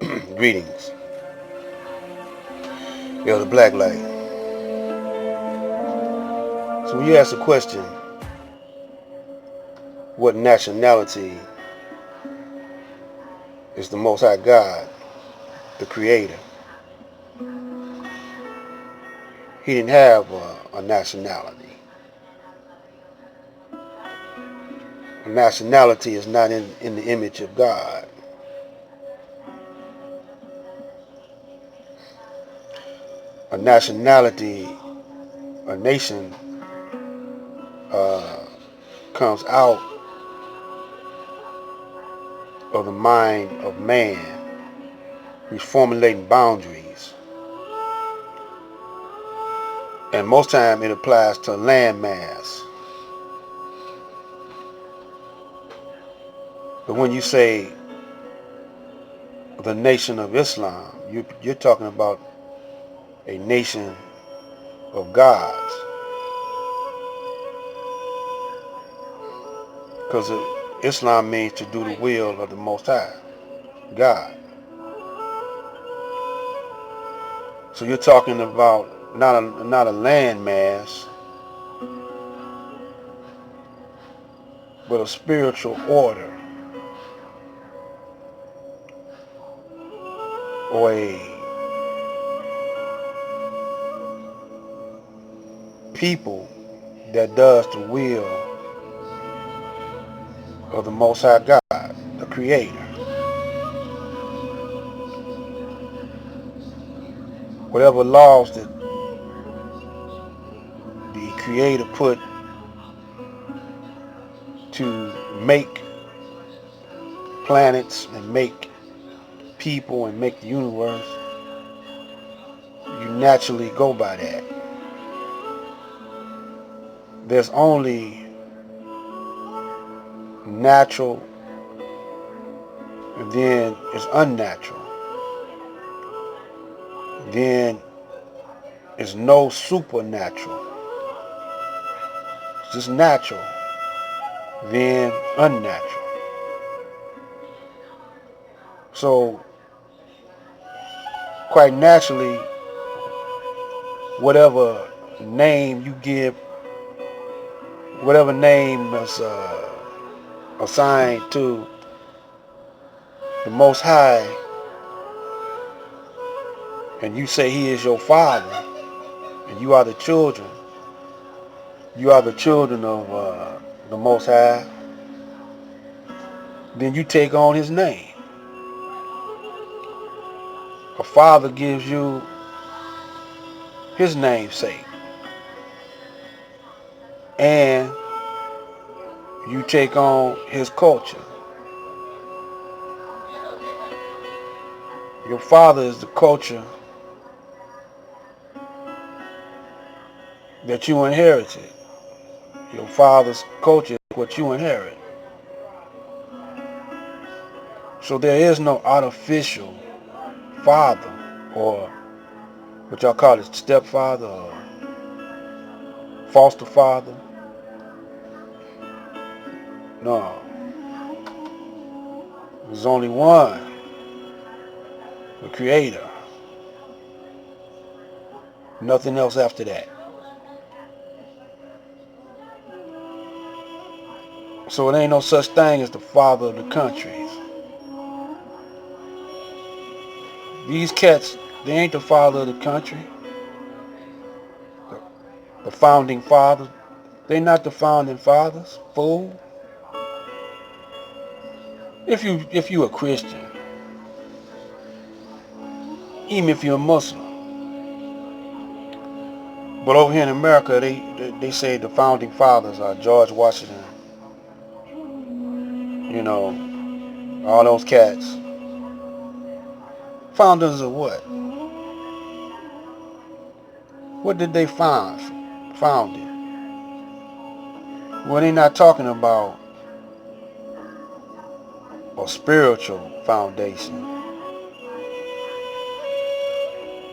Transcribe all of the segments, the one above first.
Greetings. The black light. So when you ask the question, what nationality is the Most High God, the Creator? He didn't have a nationality. A nationality is not in the image of God. A nationality, a nation, uh, comes out of the mind of man who's formulating boundaries. And most time it applies to land mass. But when you say the nation of Islam, you're talking about a nation of gods. Because Islam means to do the will of the Most High, God. So you're talking about not a land mass, but a spiritual order, or a people that does the will of the Most High God, the Creator. Whatever laws that the Creator put to make planets and make people and make the universe, you naturally go by that. There's only natural, and then it's unnatural. Then it's no supernatural. It's just natural, then unnatural. So quite naturally, whatever name you give, whatever name is assigned to the Most High, and you say He is your Father, and you are the children of the Most High, then you take on His name. A father gives you his namesake, and you take on his culture. Your father is the culture that you inherited. Your father's culture is what you inherit. So there is no artificial father, or what y'all call it, stepfather or foster father. No. There's only one, the Creator. Nothing else after that. So it ain't no such thing as the father of the countries. These cats, they ain't the father of the country. The founding fathers, they not the founding fathers, fool. If you a Christian, even if you're a Muslim, but over here in America, they say the founding fathers are George Washington, you know, all those cats. Founders of what? What did they founded? Well, they not talking about a spiritual foundation.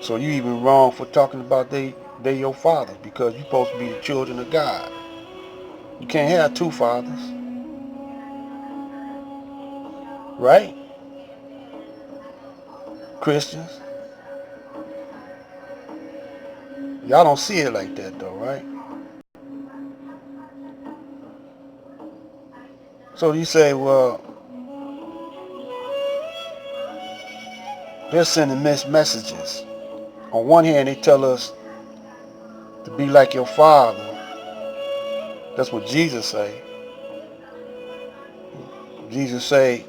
So you even wrong for talking about they your fathers, because you're supposed to be the children of God. You can't have two fathers, right? Christians. Y'all don't see it like that though, right? So you say, well, they're sending mixed messages. On one hand, they tell us to be like your father. That's what Jesus say. Jesus say,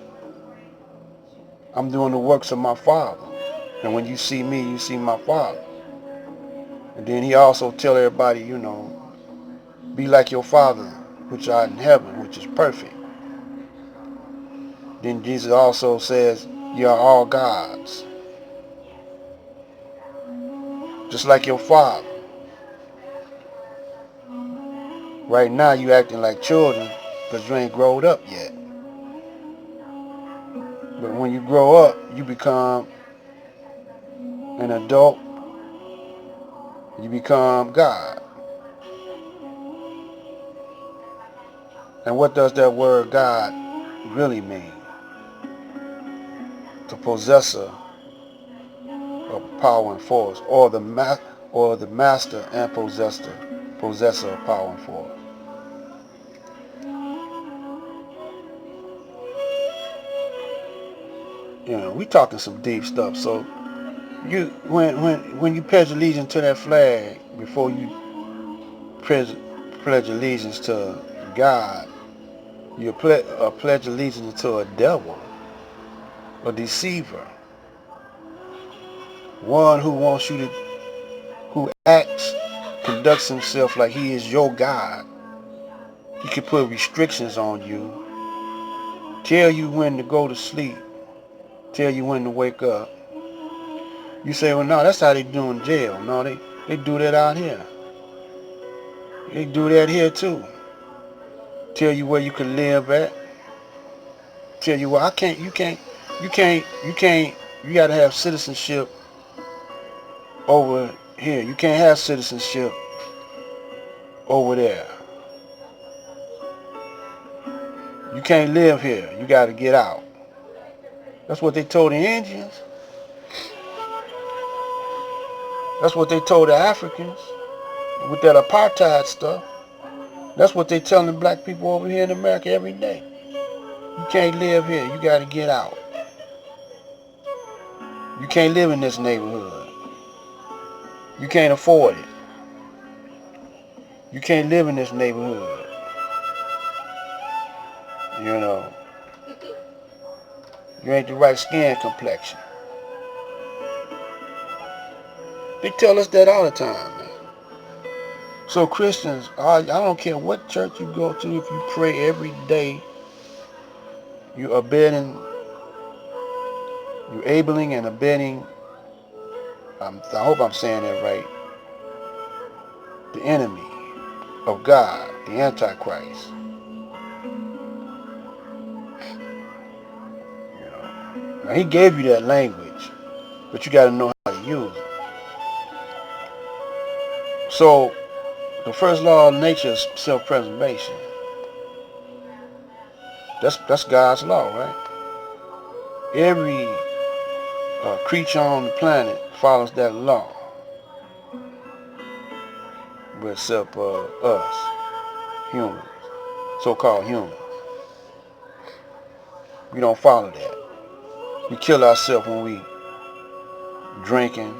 I'm doing the works of my Father. And when you see me, you see my Father. And then he also tell everybody, be like your Father, which art in heaven, which is perfect. Then Jesus also says, you are all gods, just like your Father. Right now, you acting like children because you ain't grown up yet. But when you grow up, you become an adult. You become God. And what does that word God really mean? The possessor of power and force, or the master and possessor of power and force. We talking some deep stuff. So when you pledge allegiance to that flag before you pledge allegiance to God, you pledge allegiance to a devil, a deceiver, one who conducts himself like he is your God. He can put restrictions on you, tell you when to go to sleep, tell you when to wake up. You say, well, no, that's how they do in jail. No, they do that out here. They do that here too. Tell you where you can live at. Tell you, well, you gotta have citizenship over here. You can't have citizenship over there. You can't live here. You gotta get out. That's what they told the Indians. That's what they told the Africans with that apartheid stuff. That's what they telling the black people over here in America every day. You can't live here. You gotta get out. You can't live in this neighborhood. You can't afford it. You can't live in this neighborhood. You ain't the right skin complexion. They tell us that all the time, man. So Christians, I don't care what church you go to, if you pray every day, you're abling and abetting, I hope I'm saying that right, the enemy of God, the Antichrist. Now, he gave you that language, but you got to know how to use it. So the first law of nature is self-preservation. That's God's law, right? Every creature on the planet follows that law, but except us, humans, so-called humans. We don't follow that. We kill ourselves when we drinking,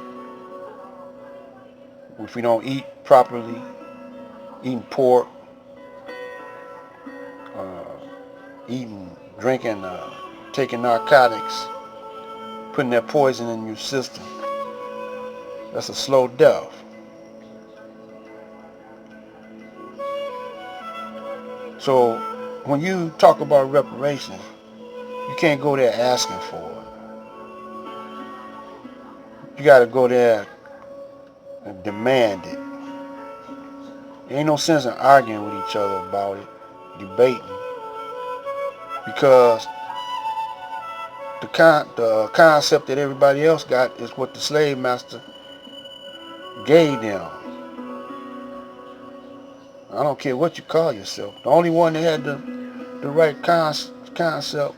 if we don't eat properly, eating pork, drinking, taking narcotics, putting that poison in your system. That's a slow death. So when you talk about reparations, you can't go there asking for it. You got to go there and demand it. There ain't no sense in arguing with each other about it, debating, because the concept that everybody else got is what the slave master gave them. I don't care what you call yourself. The only one that had the right concept,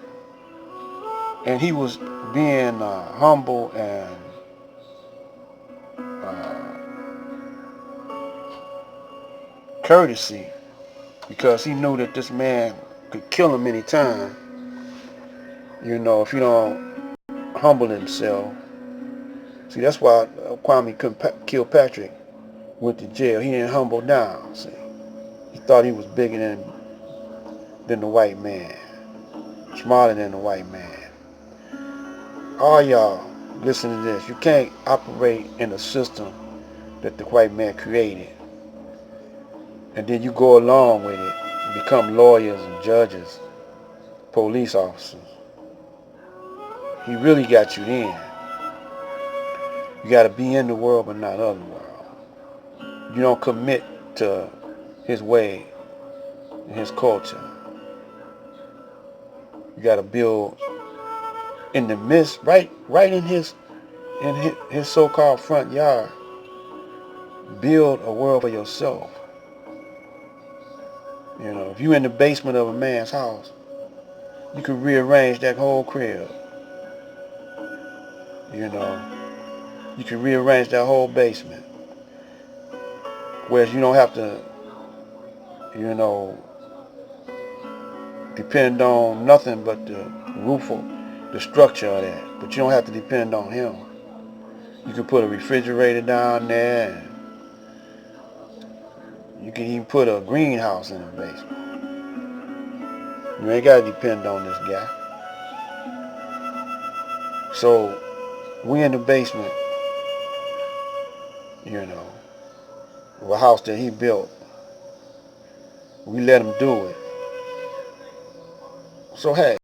and he was being humble and courtesy, because he knew that this man could kill him any time. You know, if he don't humble himself. See, that's why Kwame couldn't kill Patrick. Went to jail. He didn't humble down. See, he thought he was bigger than the white man, smarter than the white man. All y'all, listen to this. You can't operate in a system that the white man created, and then you go along with it and become lawyers and judges, police officers. He really got you then. You got to be in the world but not of the world. You don't commit to his way and his culture. You got to build in the midst, right in his so-called front yard. Build a world for yourself. You know, if you in the basement of a man's house, you can rearrange that whole crib. You know, you can rearrange that whole basement. Whereas you don't have to, you know, depend on nothing but the roof, the structure of that. But you don't have to depend on him. You can put a refrigerator down there, and you can even put a greenhouse in the basement. You ain't got to depend on this guy. So we in the basement, you know, of a house that he built. We let him do it. So hey,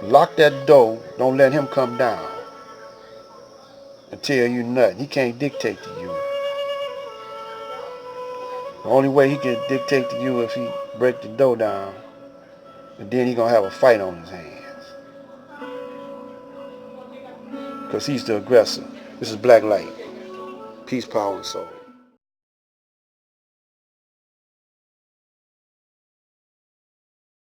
lock that door. Don't let him come down and tell you nothing. He can't dictate to you. The only way he can dictate to you if he break the door down, and then he gonna have a fight on his hands. Because he's the aggressor. This is Black Light. Peace, power, and soul.